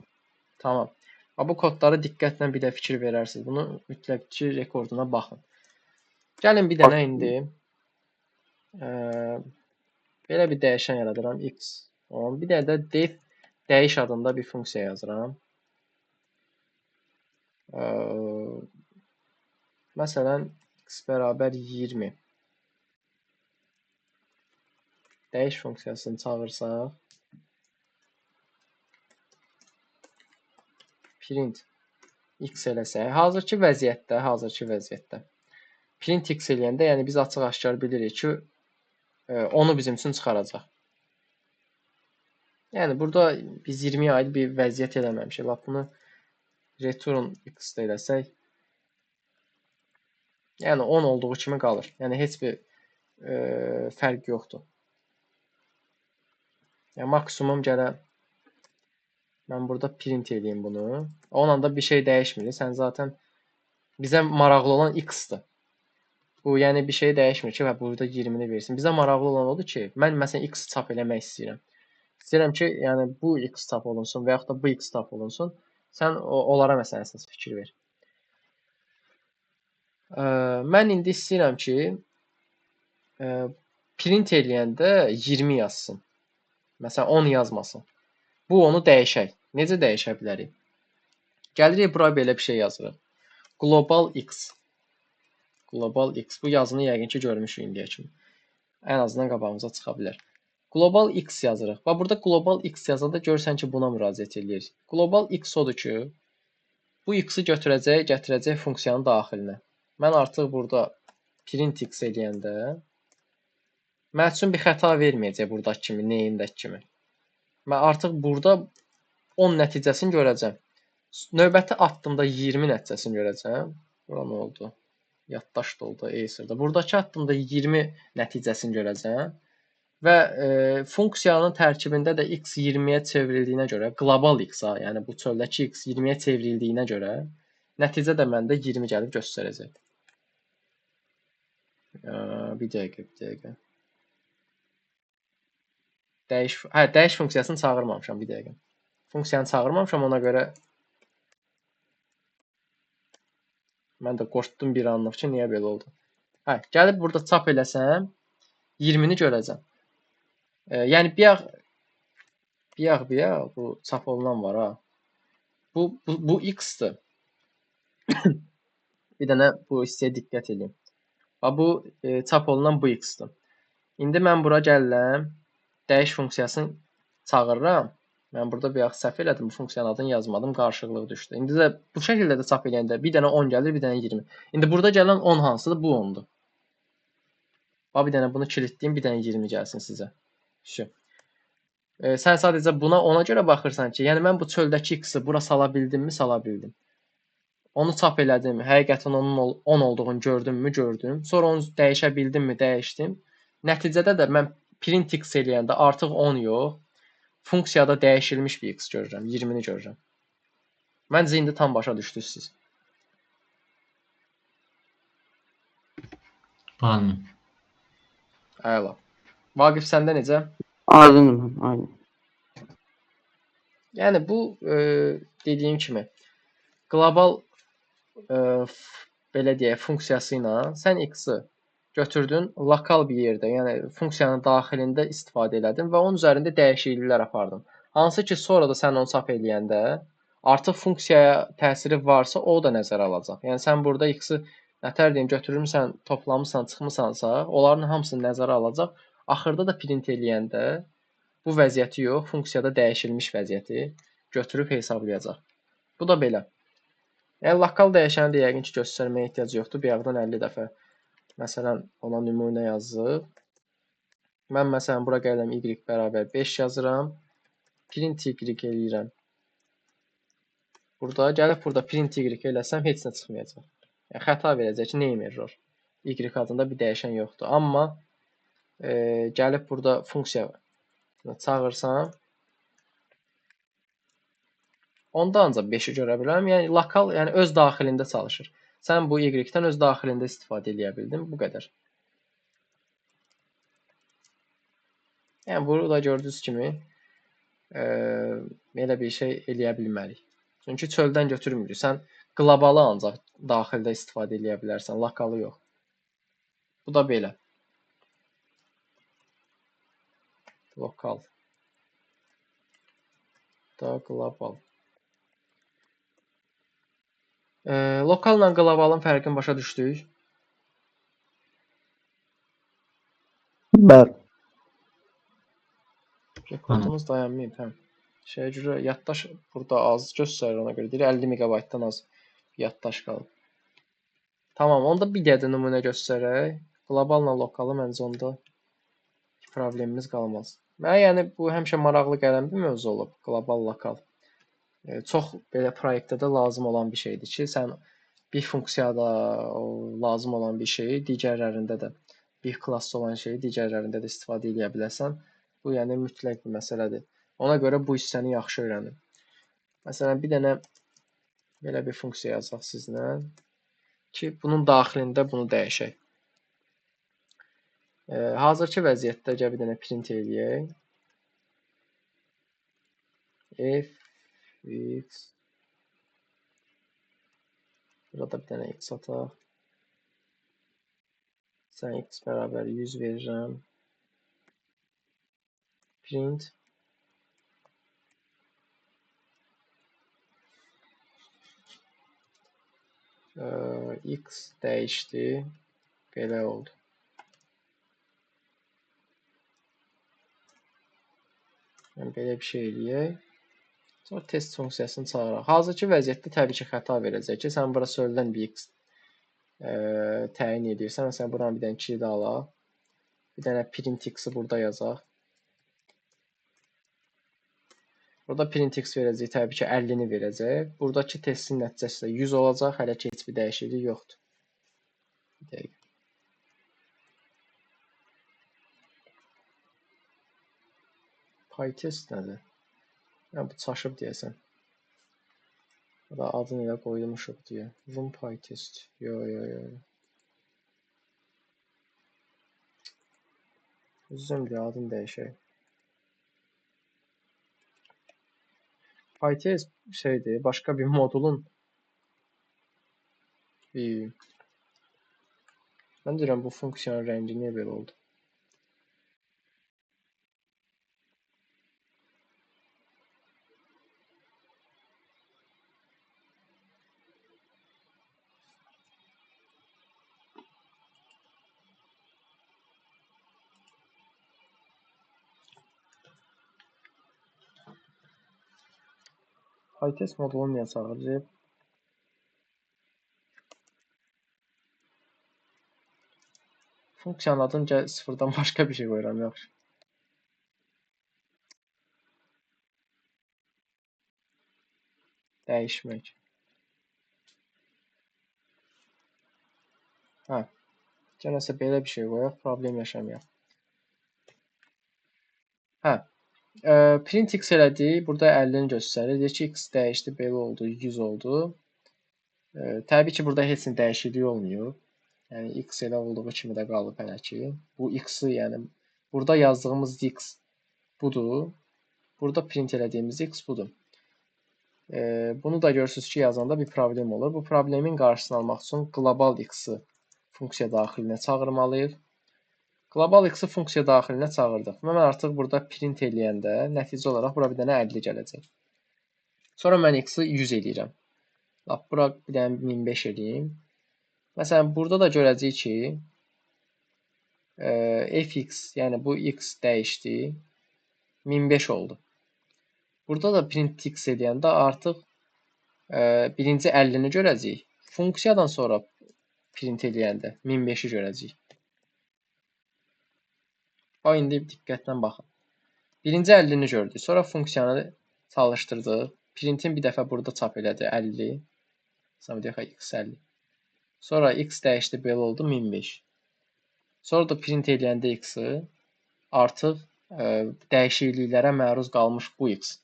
Tamam. Bu kodları diqqətlə bir də fikir verərsiniz. Bunu mütləq ki, rekorduna baxın. Gəlin bir dənə indi belə bir dəyişən yaradıram. X. Bir dənə də def dəyiş adında bir funksiya yazıram. Məsələn, x bərabər 20. Dəyiş funksiyasını çağırsaq, print x eləsək, hazırki vəziyyətdə print x eləyəndə, yəni biz açıq-aşkar bilirik ki, onu bizim üçün çıxaracaq. Yəni burada biz 20-yə aid bir vəziyyət eləməmişik. Bax bunu return x-də eləsək, yəni 10 olduğu kimi qalır. Yəni heç bir fərq yoxdur. Yəni maksimum gələ mən burada print edeyim bunu. Onunla da bir şey dəyişmir. Sən zaten bizə maraqlı olan x-dır. Bu yəni bir şey dəyişmir ki, və burada 20-ni versin. Bizə maraqlı olan odur ki, mən məsələn x çap eləmək istəyirəm. İstəyirəm ki, yəni bu x çap olunsun və yaxud da bu x çap olunsun. Sən onlara məsələn əsas fikir ver. Mən indi istəyirəm ki, print eləyəndə 20 yazsın. Məsələn 10 yazmasın. Bu onu dəyişək. Necə dəyişə bilərik? Gəlirik bura belə bir şey yazırıq. Global x. Global x. Bu yazını yəqin ki görmüşük indiyə kimi. Ən azından qabağımıza çıxa bilər. Global x yazırıq. Bax burada global x yazanda görürsən ki buna müraciət edirik. Global x odur ki, bu x-i götürəcək, gətirəcək funksiyanın daxilinə. Mən artıq burada print x eləyəndə mən üçün bir xəta verməyəcək buradakı kimi, neyindəki kimi. Mən artıq burada 10 nəticəsini görəcəm. Növbəti addımda 20 nəticəsini görəcəm. Bura nə oldu? Yaddaş doldu Acer'da. Buradakı addımda 20 nəticəsini görəcəm. Və funksiyanın tərkibində də x 20-yə çevrildiyinə görə, qlobal x-a, yəni bu çöldəki x 20-yə çevrildiyinə görə, nəticə də məndə 20 gəlib göstərəcək. Bir dəqiqə. Dəyiş funksiyasını çağırmamışam bir dəqiqə. Funksiyanı çağırmamışam, ona görə mən də qorxdum bir anlıq ki, niyə belə oldu. Gəlib burada çap eləsəm 20-ni görəcəm. Yəni biyaq bu çap olunan var ha. Bu x-dır. Bir dənə bu hissəyə diqqət edin. Bu çap olunan bu x-dır. İndi mən bura gəlirəm. Dəyiş funksiyasını çağırıram. Mən burada bir səhv elədim. Bu funksiyanın adını yazmadım. Qarşılıq düşdü. İndi də bu şəkildə də çap eləyəndə bir dənə 10 gəlir, bir dənə 20. İndi burada gələn 10 hansıdır? Bu 10-dur. Bir dənə bunu kilitləyim, bir dənə 20 gəlsin sizə. Sən sadəcə buna ona görə baxırsan ki, yəni mən bu çöldəki x-i bura sala bildimmi? Sala bildim. Onu çap elədim. Həqiqətən onun 10 olduğunu gördümmü? Gördüm. Sonra onu dəyişə bildimmi? Dəyişdim. Nəticədə də mən print x eləyəndə artıq 10 yox, funksiyada dəyişilmiş bir x görürəm, 20-ni görürəm. Məncə indi tam başa düşdünüz siz. Bəli. Əla. Vaqif səndə necə? Aydın. Yəni bu dediyim kimi qlobal belə deyək funksiyası ilə sən x-i götürdün, lokal bir yerdə, yəni funksiyanın daxilində istifadə elədin və onun üzərində dəyişikliklər apardın. Hansı ki, sonra da sən onu çap eləyəndə artıq funksiyaya təsiri varsa, o da nəzərə alacaq. Yəni sən burada x-i nətər deyim, götürmüsən, toplamısan, çıxmısansa, onların hamısını nəzərə alacaq. Axırda da print eləyəndə bu vəziyyəti yox, funksiyada dəyişilmiş vəziyyəti götürüb hesablayacaq. Bu da belə. Yəni lokal dəyişəni də yəqin ki, göstərməyə ehtiyac yoxdur. Bayaqdan 50 dəfə məsələn ona nümunə yazıb. Mən məsələn bura gəlirəm y bərabər 5 yazıram. Print y eləyirəm. Burada gəlib burada print y eləsəm heç nə çıxmayacaq. Yəni xəta verəcək ki, name error. Y adında bir dəyişən yoxdur. Amma gəlib burada funksiya çağırsam onda ancaq 5-i görə bilərəm. Yəni lokal, yəni öz daxilində çalışır. Sən bu y-dən öz daxilində istifadə edə bildin. Bu qədər. Yəni burada gördüyünüz kimi belə bir şey eləyə bilmərik. Çünki çöldən götürmürük. Sən qlobalı ancaq daxildə istifadə edə bilərsən, lokalı yox. Bu da belə. Lokal. Da qlobal. Lokalla qlobalın fərqini başa düşdük. Bəli. Rekordumuz dayanmayıb, hə. Şeyə görə yaddaş burada az göstərir, ona görə deyir 50 megabaytdan az yaddaş qalıb. Tamam, onda bir dədə nümunə göstərək. Qloballa lokalı məncə onda problemimiz qalmaz. Mənə yəni bu həmişə maraqlı gələn bir mövzu olub, qlobal lokal. Çox belə proyektdə də lazım olan bir şeydir ki, sən bir funksiyada lazım olan bir şeyi digərlərində də, bir klassda olan şeyi digərlərində də istifadə edə bilərsən. Bu yəni mütləq bir məsələdir. Ona görə bu hissəni yaxşı öyrənin. Məsələn, bir dənə belə bir funksiya yazaq sizlə ki, bunun daxilində bunu dəyişək. Hazırki vəziyyətdə gəl bir dənə print eləyək. F(x) burada bir dənə x ataq. Sən x bərabər 100 verirəm. Print x dəyişdi. Belə oldu. Yəni belə bir şey eləyək. Sonra test funksiyasını çağıraq. Hazırki vəziyyətdə təbii ki, xəta verəcək ki, sən bura söldən bir x təyin edirsən. Məsələn, buranın bir dənə kilidi alaq. Bir dənə print x-i burada yazaq. Burada print x verəcək, təbii ki, 50-ni verəcək. Buradakı testin nəticəsi də 100 olacaq. Hələ ki, heç bir dəyişiklik yoxdur. Bir dəqiqə. PyTest nədir? Yəni, bu çaşıb deyəsən. Adını elə qoymuşuq deyə. Run PyTest. Yo. Üzüm deyə adını dəyişək. PyTest şeydir, başqa bir modulun mən deyirəm bu funksiyanın rəngi niyə belə oldu? PyTest modulunu niyə çağırır? Funksiyanın adını sıfırdan başqa bir şey qoyuram, yaxşı. Dəyişmək. Hə. Gələsə belə bir şey qoyaq, problem yaşamayaq. Hə. Print x elədik, burada 50-ni göstərir. Deyir ki, x dəyişdi, belə oldu, 100 oldu. Təbii ki, burada heç nə dəyişiklik olmuyor. Yəni, x elə olduğu kimi də qalıb hələ ki. Bu x-i, yəni, burada yazdığımız x budur. Burada print elədiyimiz x budur. Bunu da görürsünüz ki, yazanda bir problem olur. Bu problemin qarşısını almaq üçün qlobal x-i funksiya daxilinə çağırmalıyıq. Qlobal x-i funksiya daxilinə çağırdıq. Mən artıq burada print eləyəndə nəticə olaraq bura bir dənə 50 gələcək. Sonra mən x-i 100 eləyirəm. Bura bir dənə 1005 eləyim. Məsələn, burada da görəcəyik ki, fx, yəni bu x dəyişdi, 1005 oldu. Burada da print x eləyəndə artıq birinci 50-ni görəcəyik. Funksiyadan sonra print eləyəndə 1005-i görəcəyik. Bax, indi diqqətlə baxın. Birinci 50-ni gördük. Sonra funksiyanı çalışdırdıq. Printin bir dəfə burada çap elədi 50. Sonra x50. Sonra x dəyişdi, belə oldu 1005. Sonra da print eləyəndə x-i artıq dəyişikliklərə məruz qalmış bu x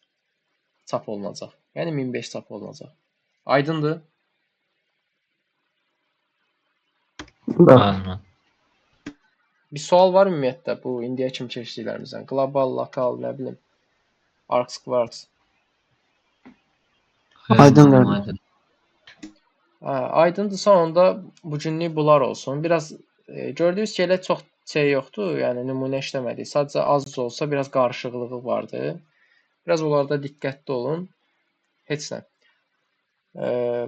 çap olunacaq. Yəni 1005 çap olunacaq. Aydındır? Aydın. Bir sual var ümumiyyətlə bu indiyə kimi keçdiklərimizdən. Global, lokal, nə bilim, arcs, quarks. Aydın gördüm. Aydındırsa onda bugünlük bunlar olsun. Biraz gördüyünüz ki, elə çox şey yoxdur. Yəni nümunə işləmədik. Sadəcə az da olsa biraz qarışıqlığı vardı. Biraz onlarda diqqətli olun. Heç nə.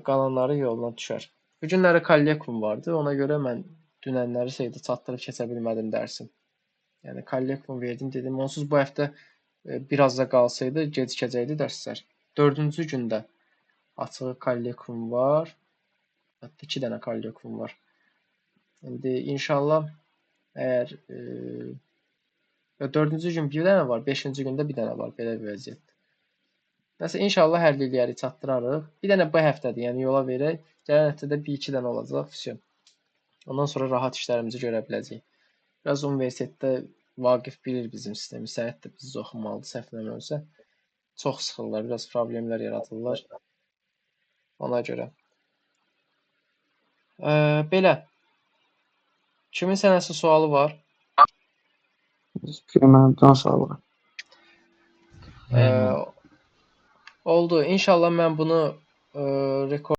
Qalanları yoluna düşər. Bu günləri kollekvum vardı. Ona görə mən dünənləri şeydə çatdırıb keçə bilmədim dərsim. Yəni kollekvum verdim dedim. Onsuz bu həftə biraz da qalsaydı gecikəcəkdi dərslər. 4-cü gündə açıq kollekvum var. Hətta 2 dənə kollekvum var. İndi inşallah əgər 4-cü gün bir dənə var, 5-ci gündə bir dənə var, belə bir vəziyyətdir. Nəsə inşallah həlliləyərik, çatdırarıq. Bir dənə bu həftədir, yəni yola verək. Gələn həftədə 1-2 dənə olacaq, vəsiyon. Ondan sonra rahat işlərimizi görə biləcəyik. Biraz universitetdə Vaqif bilir bizim sistemi, sənət də biz oxumalıdır, səhvləmirəmsə. Çox sıxırlar, biraz problemlər yaradırlar. Ona görə. Belə. Kimin sənəsə sualı var? Məndən sağ Oldu. İnşallah mən bunu rekord